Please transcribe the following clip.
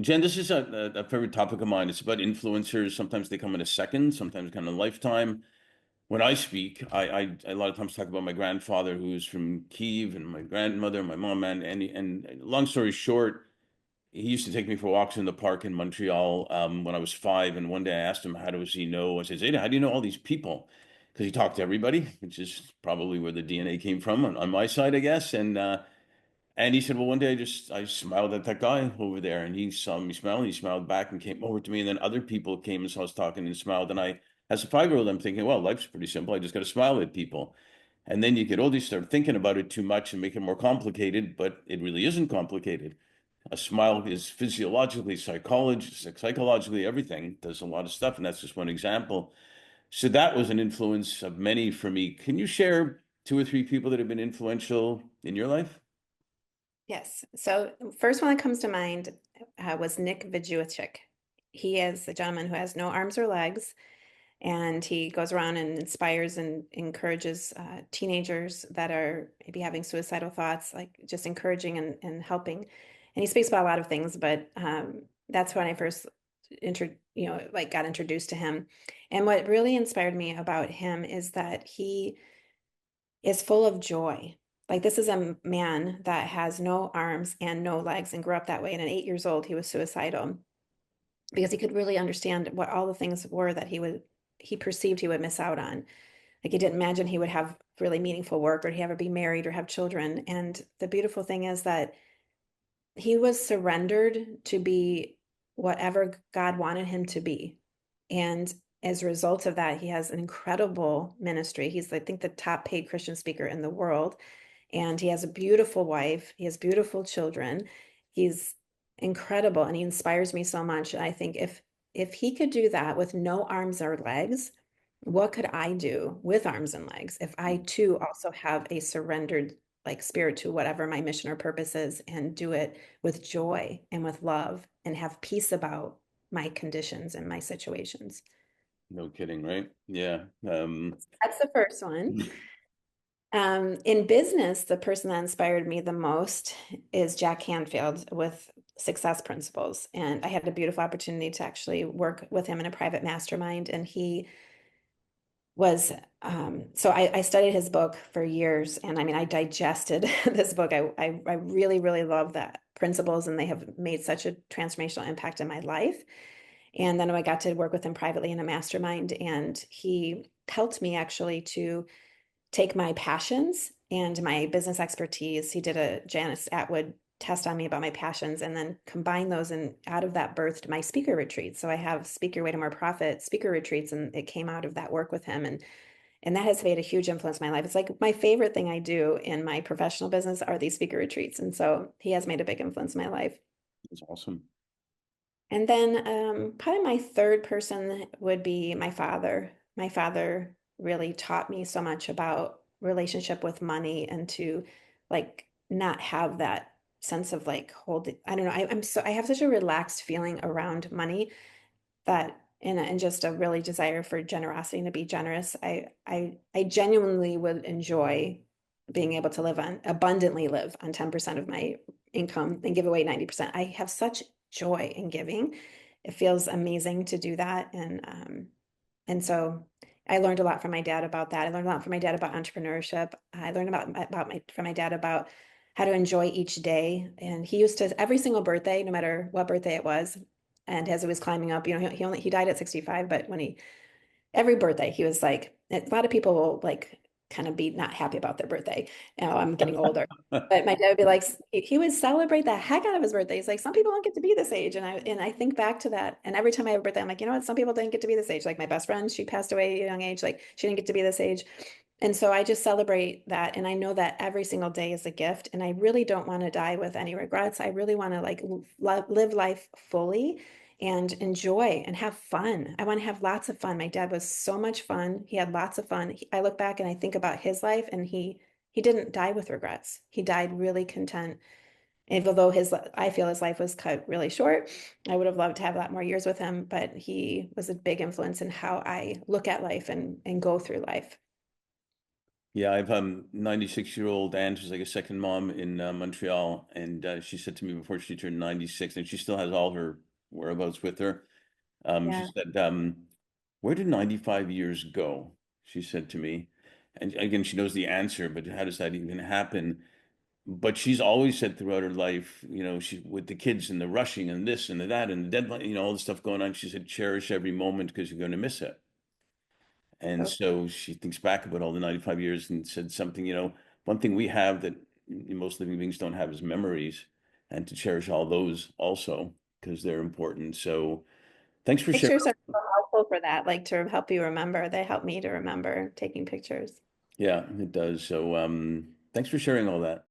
Jen, this is a favorite topic of mine. It's about influencers. Sometimes they come in a second, sometimes kind of a lifetime. When I speak, I a lot of times talk about my grandfather, who's from Kiev, and my grandmother, my mom, and long story short, he used to take me for walks in the park in Montreal when I was 5. And one day I asked him, how does he know? I said, Zeta, how do you know all these people? Because he talked to everybody, which is probably where the DNA came from on my side, I guess. And he said, well, one day I smiled at that guy over there, and he saw me smile, and he smiled back and came over to me. And then other people came and saw us talking and smiled. And as a 5-year-old, I'm thinking, well, life's pretty simple. I just got to smile at people. And then you get older, you start thinking about it too much and make it more complicated, but it really isn't complicated. A smile is physiologically, psychologically, everything does a lot of stuff. And that's just one example. So that was an influence of many for me. Can you share 2 or 3 people that have been influential in your life? Yes. So first one that comes to mind was Nick Vujicic. He is a gentleman who has no arms or legs, and he goes around and inspires and encourages teenagers that are maybe having suicidal thoughts, like just encouraging and helping. And he speaks about a lot of things, but that's when I first got introduced to him. And what really inspired me about him is that he is full of joy. Like, this is a man that has no arms and no legs and grew up that way. And at 8 years old, he was suicidal because he could really understand what all the things were that he perceived he would miss out on. Like, he didn't imagine he would have really meaningful work, or he ever be married or have children. And the beautiful thing is that he was surrendered to be whatever God wanted him to be. And as a result of that, he has an incredible ministry. He's, I think, the top paid Christian speaker in the world. And he has a beautiful wife. He has beautiful children. He's incredible, and he inspires me so much. And I think if he could do that with no arms or legs, what could I do with arms and legs if I too also have a surrendered like spirit to whatever my mission or purpose is, and do it with joy and with love and have peace about my conditions and my situations. No kidding, right? Yeah. That's the first one. In business, the person that inspired me the most is Jack Canfield with Success Principles. And I had a beautiful opportunity to actually work with him in a private mastermind. And he was, so I studied his book for years. And I mean, I digested this book. I really, really love that principles, and they have made such a transformational impact in my life. And then I got to work with him privately in a mastermind, and he helped me actually to take my passions and my business expertise. He did a Janice Atwood test on me about my passions, and then combine those, and out of that birthed my speaker retreats. So I have Speak Your Way to More Profit speaker retreats, and it came out of that work with him. And that has made a huge influence in my life. It's like my favorite thing I do in my professional business are these speaker retreats. And so he has made a big influence in my life. It's awesome. And then probably my third person would be my father. My father really taught me so much about relationship with money, and to like not have that sense of like holding, I don't know, I have such a relaxed feeling around money, that and just a really desire for generosity and to be generous. I genuinely would enjoy being able to abundantly live on 10% of my income and give away 90%. I have such joy in giving. It feels amazing to do that. And so I learned a lot from my dad about that. I learned a lot from my dad about entrepreneurship. I learned from my dad about how to enjoy each day. And he used to, every single birthday, no matter what birthday it was, and as it was climbing up, he died at 65, but every birthday he was like, a lot of people will like kind of be not happy about their birthday. Now I'm getting older, but my dad would be like, he would celebrate the heck out of his birthday. He's like, some people don't get to be this age. And I think back to that. And every time I have a birthday, I'm like, you know what? Some people didn't get to be this age. Like my best friend, she passed away at a young age. Like, she didn't get to be this age. And so I just celebrate that. And I know that every single day is a gift. And I really don't want to die with any regrets. I really want to like live life fully and enjoy and have fun. I want to have lots of fun. My dad was so much fun. He had lots of fun. I look back and I think about his life, and he didn't die with regrets. He died really content. And although I feel his life was cut really short, I would have loved to have a lot more years with him, but he was a big influence in how I look at life and go through life. Yeah, I've 96-year-old aunt who's like a second mom in Montreal, and she said to me before she turned 96, and she still has all her whereabouts with her. She Yeah. said, "Where did 95 years go?" She said to me, and again, she knows the answer, but how does that even happen? But she's always said throughout her life, she with the kids and the rushing and this and the that and the deadline, all the stuff going on. She said, "Cherish every moment because you're going to miss it." And So so she thinks back about all the 95 years and said something, one thing we have that most living beings don't have is memories, and to cherish all those also because they're important. So thanks for sharing. pictures are so helpful for that, like to help you remember. They help me to remember taking pictures. Yeah, it does. So thanks for sharing all that.